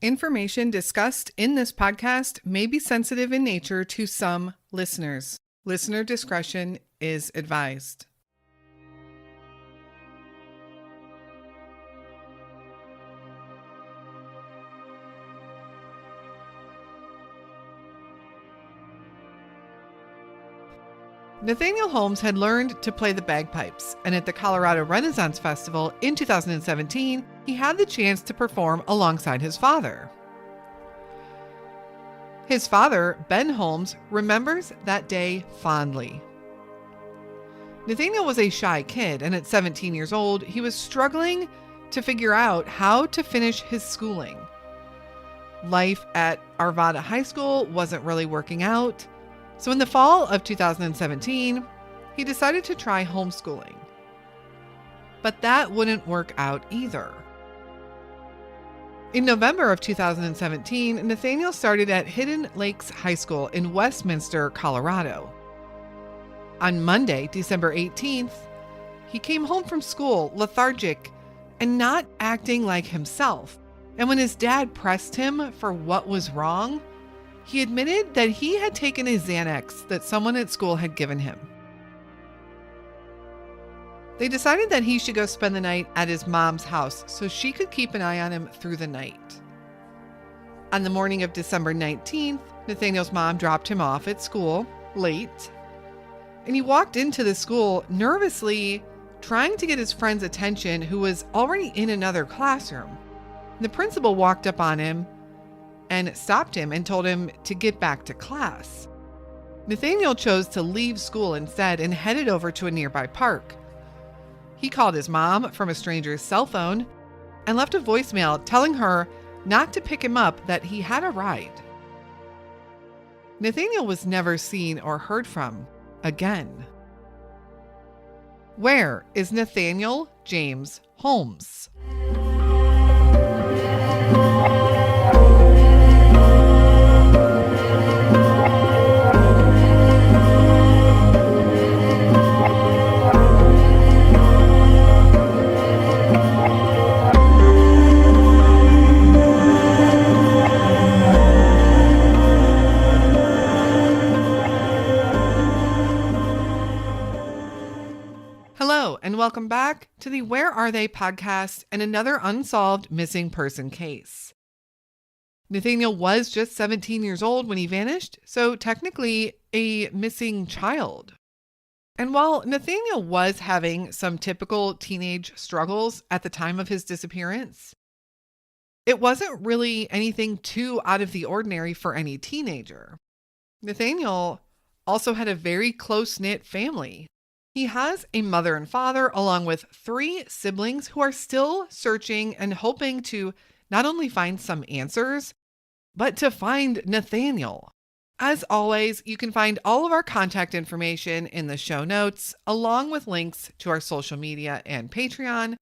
Information discussed in this podcast may be sensitive in nature to some listeners. Listener discretion is advised. Nathaniel Holmes had learned to play the bagpipes, and at the Colorado Renaissance Festival in 2017, he had the chance to perform alongside his father. His father, Ben Holmes, remembers that day fondly. Nathaniel was a shy kid, and at 17 years old, he was struggling to figure out how to finish his schooling. Life at Arvada High School wasn't really working out. So in the fall of 2017, he decided to try homeschooling. But that wouldn't work out either. In November of 2017, Nathaniel started at Hidden Lakes High School in Westminster, Colorado. On Monday, December 18th, he came home from school lethargic and not acting like himself. And when his dad pressed him for what was wrong, he admitted that he had taken a Xanax that someone at school had given him. They decided that he should go spend the night at his mom's house so she could keep an eye on him through the night. On the morning of December 19th, Nathaniel's mom dropped him off at school late, and he walked into the school nervously trying to get his friend's attention, who was already in another classroom. The principal walked up on him and stopped him and told him to get back to class. Nathaniel chose to leave school instead and headed over to a nearby park. He called his mom from a stranger's cell phone and left a voicemail telling her not to pick him up, that he had a ride. Nathaniel was never seen or heard from again. Where is Nathaniel James Holmes? Hello, and welcome back to the Where Are They podcast and another unsolved missing person case. Nathaniel was just 17 years old when he vanished, so technically a missing child. And while Nathaniel was having some typical teenage struggles at the time of his disappearance, it wasn't really anything too out of the ordinary for any teenager. Nathaniel also had a very close-knit family. He has a mother and father, along with 3 siblings who are still searching and hoping to not only find some answers, but to find Nathaniel. As always, you can find all of our contact information in the show notes, along with links to our social media and Patreon,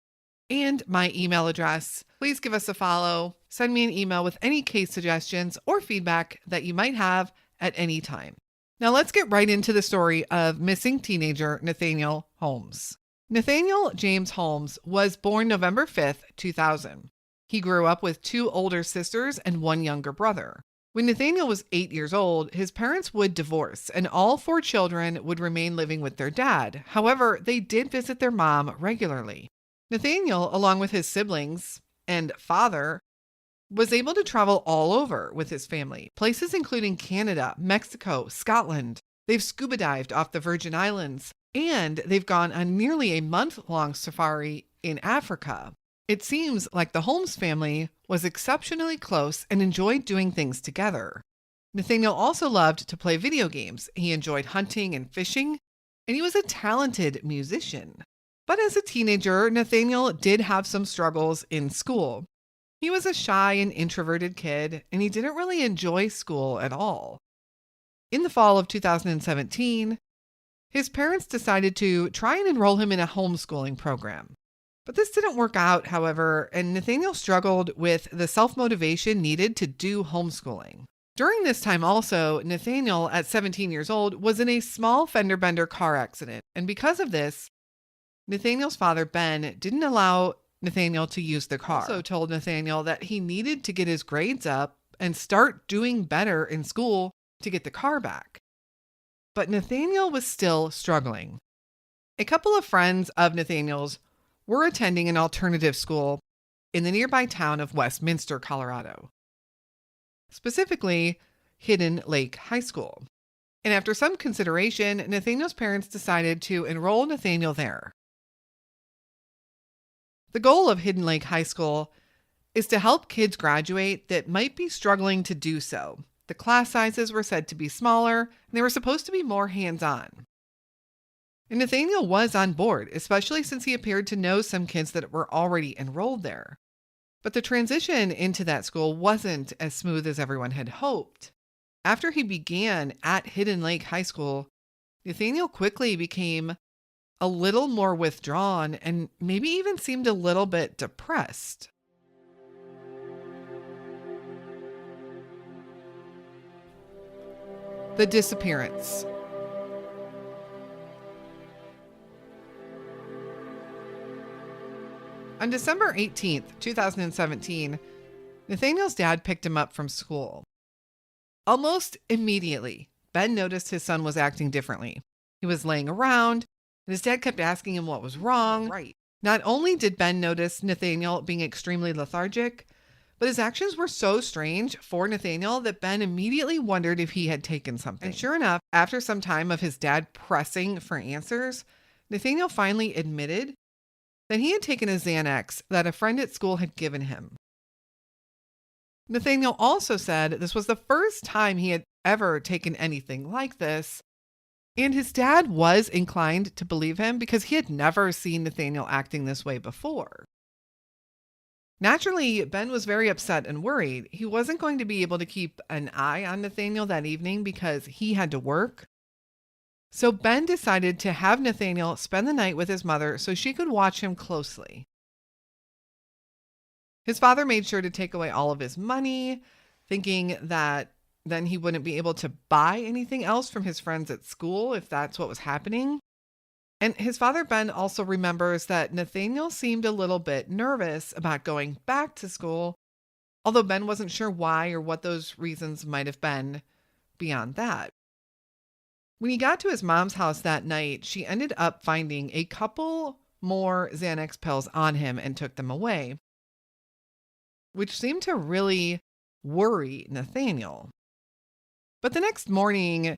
and my email address. Please give us a follow, send me an email with any case suggestions or feedback that you might have at any time. Now let's get right into the story of missing teenager Nathaniel Holmes. Nathaniel James Holmes was born November 5th, 2000. He grew up with 2 older sisters and 1 younger brother. When Nathaniel was 8 years old, his parents would divorce and all 4 children would remain living with their dad. However, they did visit their mom regularly. Nathaniel, along with his siblings and father, was able to travel all over with his family, places including Canada, Mexico, Scotland. They've scuba dived off the Virgin Islands, and they've gone on nearly a month-long safari in Africa. It seems like the Holmes family was exceptionally close and enjoyed doing things together. Nathaniel also loved to play video games. He enjoyed hunting and fishing, and he was a talented musician. But as a teenager, Nathaniel did have some struggles in school. He was a shy and introverted kid, and he didn't really enjoy school at all. In the fall of 2017, his parents decided to try and enroll him in a homeschooling program. But this didn't work out, however, and Nathaniel struggled with the self-motivation needed to do homeschooling. During this time also, Nathaniel, at 17 years old, was in a small fender-bender car accident, and because of this, Nathaniel's father, Ben, didn't allow Nathaniel to use the car. Also told Nathaniel that he needed to get his grades up and start doing better in school to get the car back. But Nathaniel was still struggling. A couple of friends of Nathaniel's were attending an alternative school in the nearby town of Westminster, Colorado. Specifically, Hidden Lake High School. And after some consideration, Nathaniel's parents decided to enroll Nathaniel there. The goal of Hidden Lake High School is to help kids graduate that might be struggling to do so. The class sizes were said to be smaller, and they were supposed to be more hands-on. And Nathaniel was on board, especially since he appeared to know some kids that were already enrolled there. But the transition into that school wasn't as smooth as everyone had hoped. After he began at Hidden Lake High School, Nathaniel quickly became a little more withdrawn and maybe even seemed a little bit depressed. The disappearance. On December 18th, 2017, Nathaniel's dad picked him up from school. Almost immediately, Ben noticed his son was acting differently. He was laying around, and his dad kept asking him what was wrong. Right. Not only did Ben notice Nathaniel being extremely lethargic, but his actions were so strange for Nathaniel that Ben immediately wondered if he had taken something. And sure enough, after some time of his dad pressing for answers, Nathaniel finally admitted that he had taken a Xanax that a friend at school had given him. Nathaniel also said this was the first time he had ever taken anything like this, and his dad was inclined to believe him because he had never seen Nathaniel acting this way before. Naturally, Ben was very upset and worried. He wasn't going to be able to keep an eye on Nathaniel that evening because he had to work. So Ben decided to have Nathaniel spend the night with his mother so she could watch him closely. His father made sure to take away all of his money, thinking that then he wouldn't be able to buy anything else from his friends at school if that's what was happening. And his father, Ben, also remembers that Nathaniel seemed a little bit nervous about going back to school, although Ben wasn't sure why or what those reasons might have been beyond that. When he got to his mom's house that night, she ended up finding a couple more Xanax pills on him and took them away, which seemed to really worry Nathaniel. But the next morning,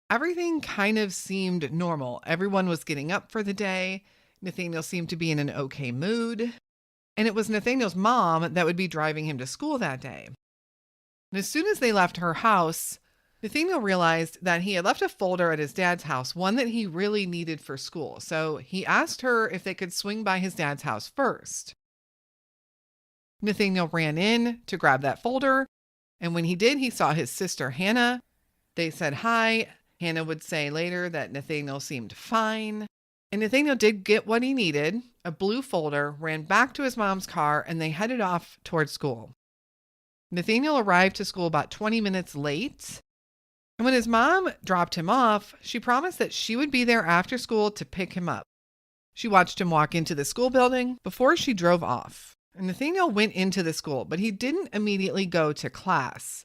everything kind of seemed normal. Everyone was getting up for the day. Nathaniel seemed to be in an okay mood. And it was Nathaniel's mom that would be driving him to school that day. And as soon as they left her house, Nathaniel realized that he had left a folder at his dad's house, one that he really needed for school. So he asked her if they could swing by his dad's house first. Nathaniel ran in to grab that folder, and when he did, he saw his sister Hannah. They said hi. Hannah would say later that Nathaniel seemed fine. And Nathaniel did get what he needed, a blue folder, ran back to his mom's car, and they headed off towards school. Nathaniel arrived to school about 20 minutes late. And when his mom dropped him off, she promised that she would be there after school to pick him up. She watched him walk into the school building before she drove off. And Nathaniel went into the school, but he didn't immediately go to class.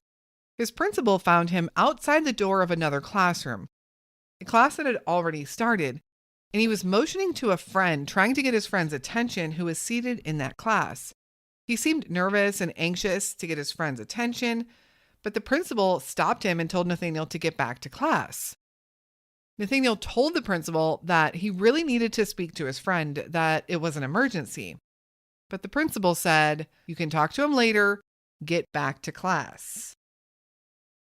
His principal found him outside the door of another classroom, a class that had already started, and he was motioning to a friend, trying to get his friend's attention, who was seated in that class. He seemed nervous and anxious to get his friend's attention, but the principal stopped him and told Nathaniel to get back to class. Nathaniel told the principal that he really needed to speak to his friend, that it was an emergency. But the principal said, "You can talk to him later, get back to class."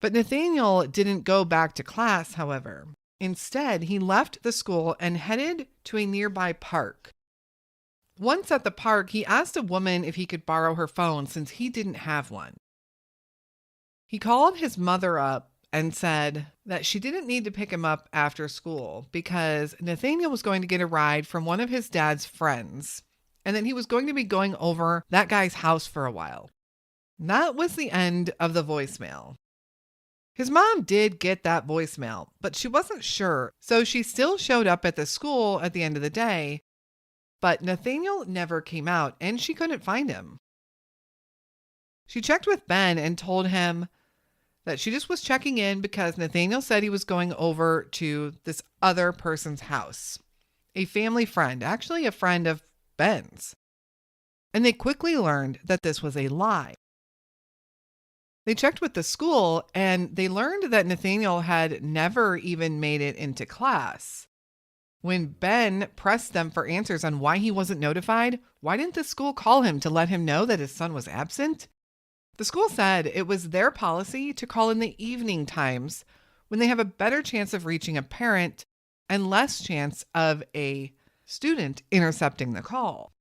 But Nathaniel didn't go back to class, however. Instead, he left the school and headed to a nearby park. Once at the park, he asked a woman if he could borrow her phone since he didn't have one. He called his mother up and said that she didn't need to pick him up after school because Nathaniel was going to get a ride from one of his dad's friends, and that he was going to be going over that guy's house for a while. That was the end of the voicemail. His mom did get that voicemail, but she wasn't sure, so she still showed up at the school at the end of the day. but Nathaniel never came out and she couldn't find him. She checked with Ben and told him that she just was checking in because Nathaniel said he was going over to this other person's house, a family friend, actually a friend of Ben's. And they quickly learned that this was a lie. They checked with the school and they learned that Nathaniel had never even made it into class. When Ben pressed them for answers on why he wasn't notified, why didn't the school call him to let him know that his son was absent? The school said it was their policy to call in the evening times when they have a better chance of reaching a parent and less chance of a student intercepting the call.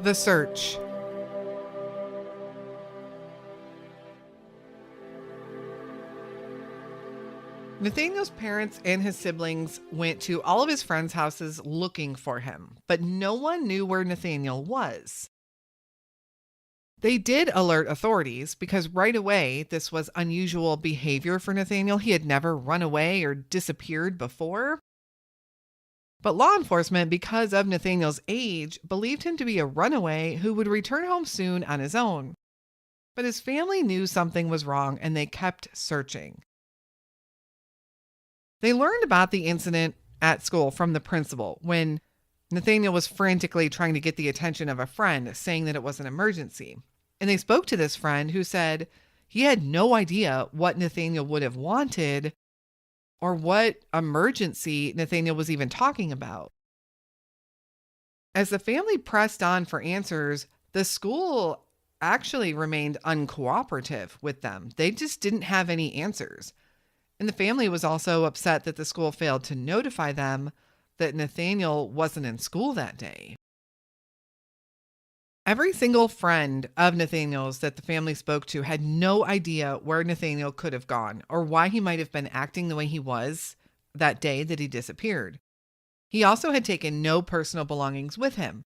The search. Nathaniel's parents and his siblings went to all of his friends' houses looking for him, but no one knew where Nathaniel was. They did alert authorities because right away this was unusual behavior for Nathaniel. He had never run away or disappeared before. But law enforcement, because of Nathaniel's age, believed him to be a runaway who would return home soon on his own. But his family knew something was wrong and they kept searching. They learned about the incident at school from the principal when Nathaniel was frantically trying to get the attention of a friend, saying that it was an emergency. And they spoke to this friend who said he had no idea what Nathaniel would have wanted or what emergency Nathaniel was even talking about. As the family pressed on for answers, the school actually remained uncooperative with them. They just didn't have any answers. And the family was also upset that the school failed to notify them that Nathaniel wasn't in school that day. Every single friend of Nathaniel's that the family spoke to had no idea where Nathaniel could have gone or why he might have been acting the way he was that day that he disappeared. He also had taken no personal belongings with him,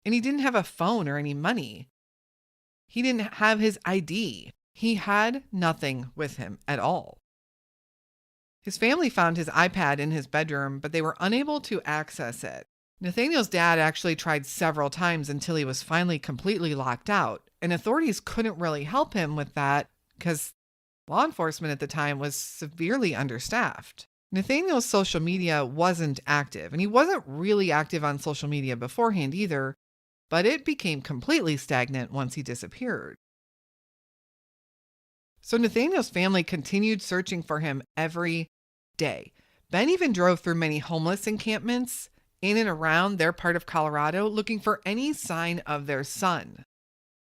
and he didn't have a phone or any money. He didn't have his ID. He had nothing with him at all. His family found his iPad in his bedroom, but they were unable to access it. Nathaniel's dad actually tried several times until he was finally completely locked out, and authorities couldn't really help him with that because law enforcement at the time was severely understaffed. Nathaniel's social media wasn't active, and he wasn't really active on social media beforehand either, but it became completely stagnant once he disappeared. So Nathaniel's family continued searching for him every day. Ben even drove through many homeless encampments in and around their part of Colorado looking for any sign of their son.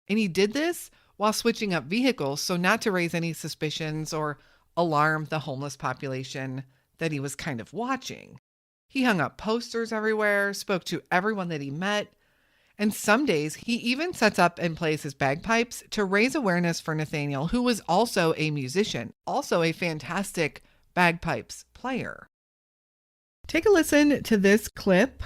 And he did this while switching up vehicles so not to raise any suspicions or alarm the homeless population that he was kind of watching. He hung up posters everywhere, spoke to everyone that he met, and some days he even sets up and plays his bagpipes to raise awareness for Nathaniel, who was also a musician, also a fantastic bagpipes player. Take a listen to this clip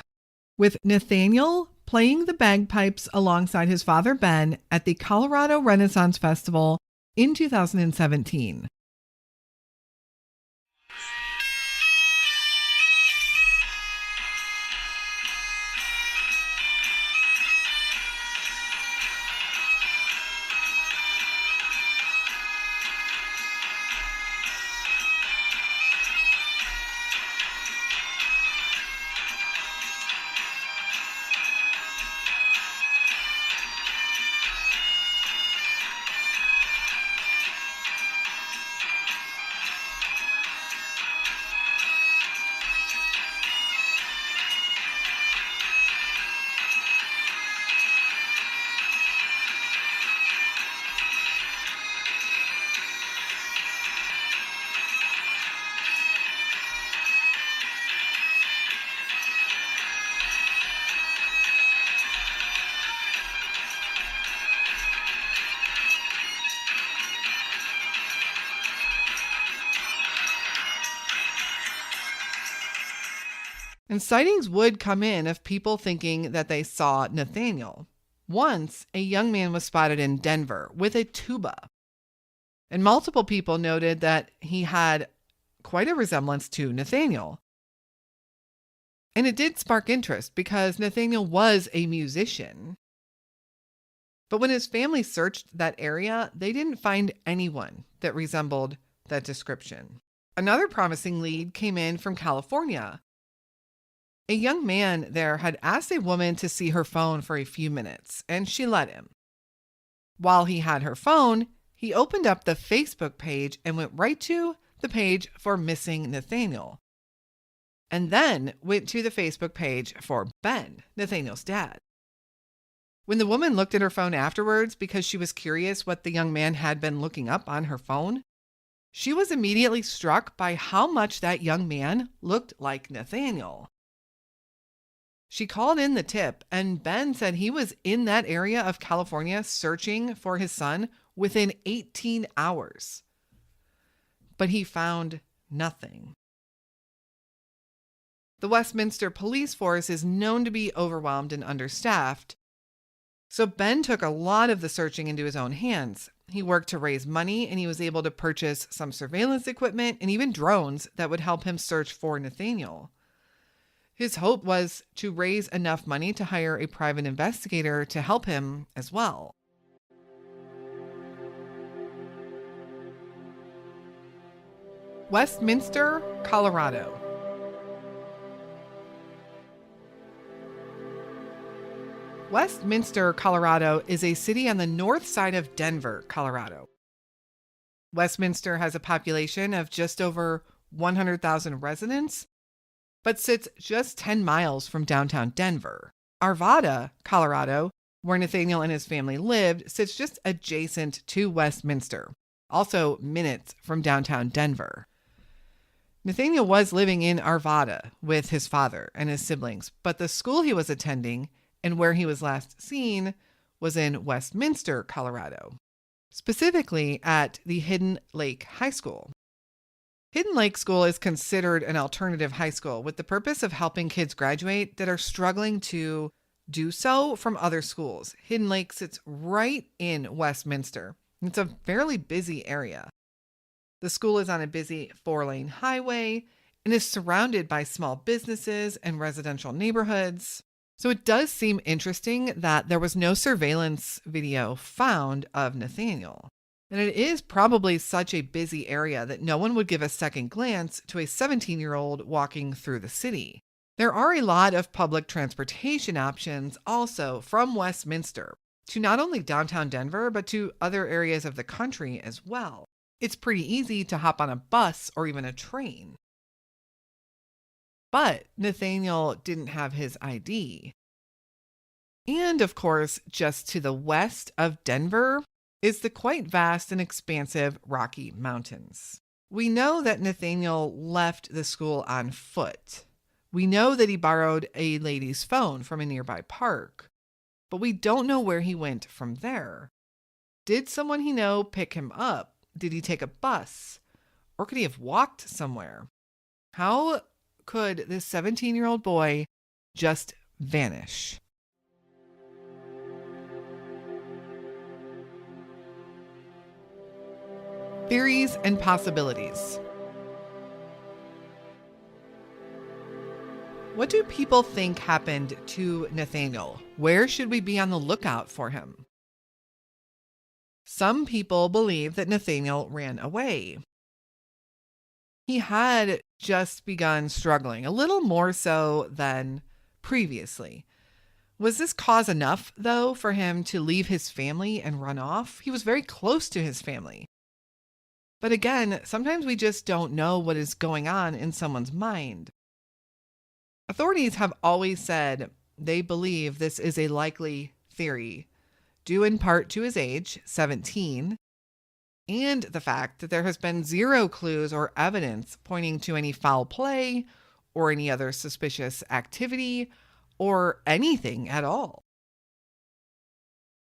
with Nathaniel playing the bagpipes alongside his father Ben at the Colorado Renaissance Festival in 2017. And sightings would come in of people thinking that they saw Nathaniel. Once, a young man was spotted in Denver with a tuba. And multiple people noted that he had quite a resemblance to Nathaniel. And it did spark interest because Nathaniel was a musician. But when his family searched that area, they didn't find anyone that resembled that description. Another promising lead came in from California. A young man there had asked a woman to see her phone for a few minutes, and she let him. While he had her phone, he opened up the Facebook page and went right to the page for missing Nathaniel, and then went to the Facebook page for Ben, Nathaniel's dad. When the woman looked at her phone afterwards because she was curious what the young man had been looking up on her phone, she was immediately struck by how much that young man looked like Nathaniel. She called in the tip, and Ben said he was in that area of California searching for his son within 18 hours. But he found nothing. The Westminster police force is known to be overwhelmed and understaffed, so Ben took a lot of the searching into his own hands. He worked to raise money, and he was able to purchase some surveillance equipment and even drones that would help him search for Nathaniel. His hope was to raise enough money to hire a private investigator to help him as well. Westminster, Colorado. Westminster, Colorado is a city on the north side of Denver, Colorado. Westminster has a population of just over 100,000 residents, but sits just 10 miles from downtown Denver. Arvada, Colorado, where Nathaniel and his family lived, sits just adjacent to Westminster, also minutes from downtown Denver. Nathaniel was living in Arvada with his father and his siblings, but the school he was attending and where he was last seen was in Westminster, Colorado, specifically at the Hidden Lake High School. Hidden Lake School is considered an alternative high school with the purpose of helping kids graduate that are struggling to do so from other schools. Hidden Lake sits right in Westminster. It's a fairly busy area. The school is on a busy 4-lane highway and is surrounded by small businesses and residential neighborhoods. So it does seem interesting that there was no surveillance video found of Nathaniel. And it is probably such a busy area that no one would give a second glance to a 17-year-old walking through the city. There are a lot of public transportation options also from Westminster to not only downtown Denver, but to other areas of the country as well. It's pretty easy to hop on a bus or even a train. But Nathaniel didn't have his ID. And of course, just to the west of Denver is the quite vast and expansive Rocky Mountains. We know that Nathaniel left the school on foot. We know that he borrowed a lady's phone from a nearby park, but we don't know where he went from there. Did someone he know pick him up? Did he take a bus? Or could he have walked somewhere? How could this 17-year-old boy just vanish? Theories and possibilities. What do people think happened to Nathaniel? Where should we be on the lookout for him? Some people believe that Nathaniel ran away. He had just begun struggling, a little more so than previously. Was this cause enough, though, for him to leave his family and run off? He was very close to his family. But again, sometimes we just don't know what is going on in someone's mind. Authorities have always said they believe this is a likely theory, due in part to his age, 17, and the fact that there has been zero clues or evidence pointing to any foul play or any other suspicious activity or anything at all.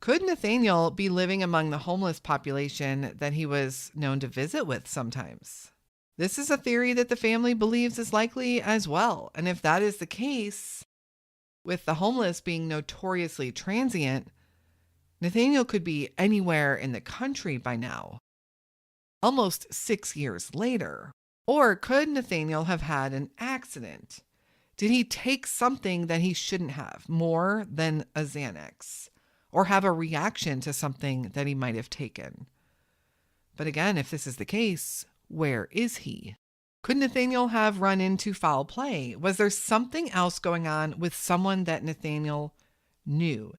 Could Nathaniel be living among the homeless population that he was known to visit with sometimes? This is a theory that the family believes is likely as well. And if that is the case, with the homeless being notoriously transient, Nathaniel could be anywhere in the country by now, almost 6 years later. Or could Nathaniel have had an accident? Did he take something that he shouldn't have, more than a Xanax? Or have a reaction to something that he might have taken? But again, if this is the case, where is he? Could Nathaniel have run into foul play? Was there something else going on with someone that Nathaniel knew?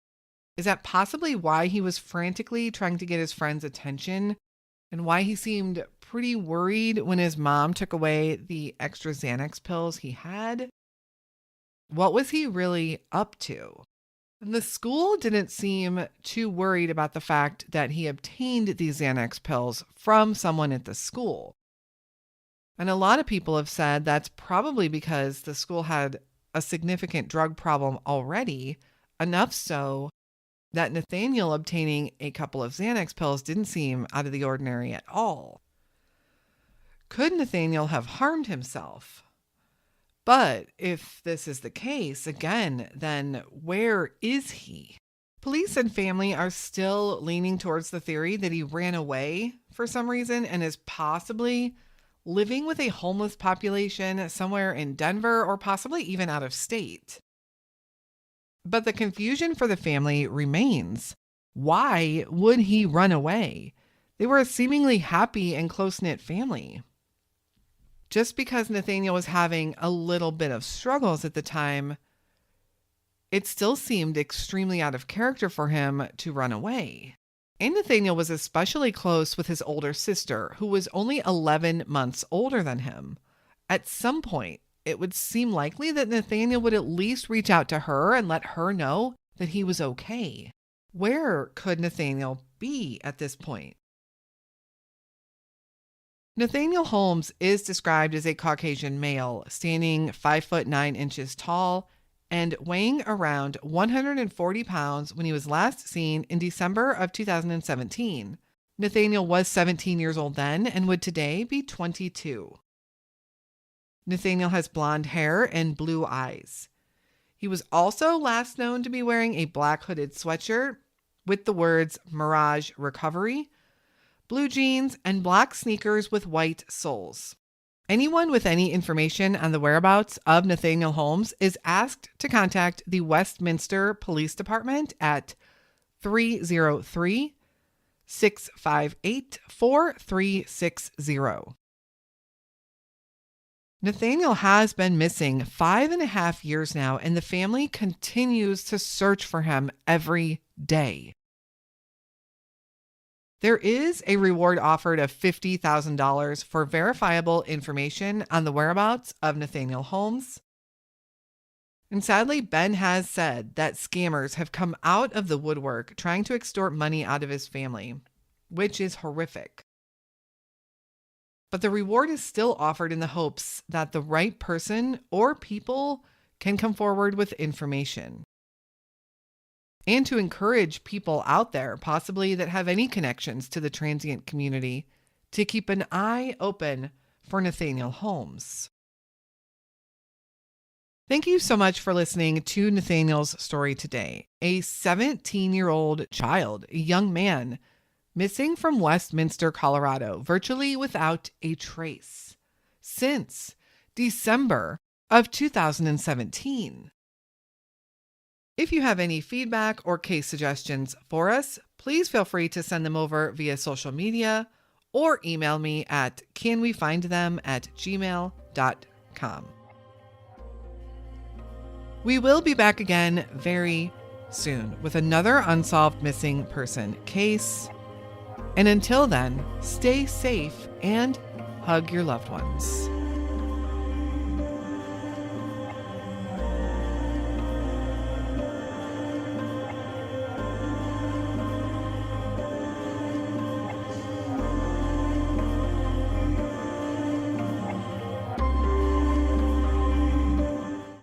Is that possibly why he was frantically trying to get his friend's attention and why he seemed pretty worried when his mom took away the extra Xanax pills he had? What was he really up to? And the school didn't seem too worried about the fact that he obtained these Xanax pills from someone at the school. And a lot of people have said that's probably because the school had a significant drug problem already, enough so that Nathaniel obtaining a couple of Xanax pills didn't seem out of the ordinary at all. Could Nathaniel have harmed himself? But if this is the case, again, then where is he? Police and family are still leaning towards the theory that he ran away for some reason and is possibly living with a homeless population somewhere in Denver or possibly even out of state. But the confusion for the family remains. Why would he run away? They were a seemingly happy and close-knit family. Just because Nathaniel was having a little bit of struggles at the time, it still seemed extremely out of character for him to run away. And Nathaniel was especially close with his older sister, who was only 11 months older than him. At some point, it would seem likely that Nathaniel would at least reach out to her and let her know that he was okay. Where could Nathaniel be at this point? Nathaniel Holmes is described as a Caucasian male, standing 5'9" tall and weighing around 140 pounds when he was last seen in December of 2017. Nathaniel was 17 years old then and would today be 22. Nathaniel has blonde hair and blue eyes. He was also last known to be wearing a black hooded sweatshirt with the words Mirage Recovery, blue jeans, and black sneakers with white soles. Anyone with any information on the whereabouts of Nathaniel Holmes is asked to contact the Westminster Police Department at 303-658-4360. Nathaniel has been missing 5.5 years now, and the family continues to search for him every day. There is a reward offered of $50,000 for verifiable information on the whereabouts of Nathaniel Holmes. And sadly, Ben has said that scammers have come out of the woodwork trying to extort money out of his family, which is horrific. But the reward is still offered in the hopes that the right person or people can come forward with information. And to encourage people out there, possibly that have any connections to the transient community, to keep an eye open for Nathaniel Holmes. Thank you so much for listening to Nathaniel's story today. A 17-year-old child, a young man, missing from Westminster, Colorado, virtually without a trace, since December of 2017. If you have any feedback or case suggestions for us, please feel free to send them over via social media or email me at canwefindthem@gmail.com. We will be back again very soon with another unsolved missing person case. And until then, stay safe and hug your loved ones.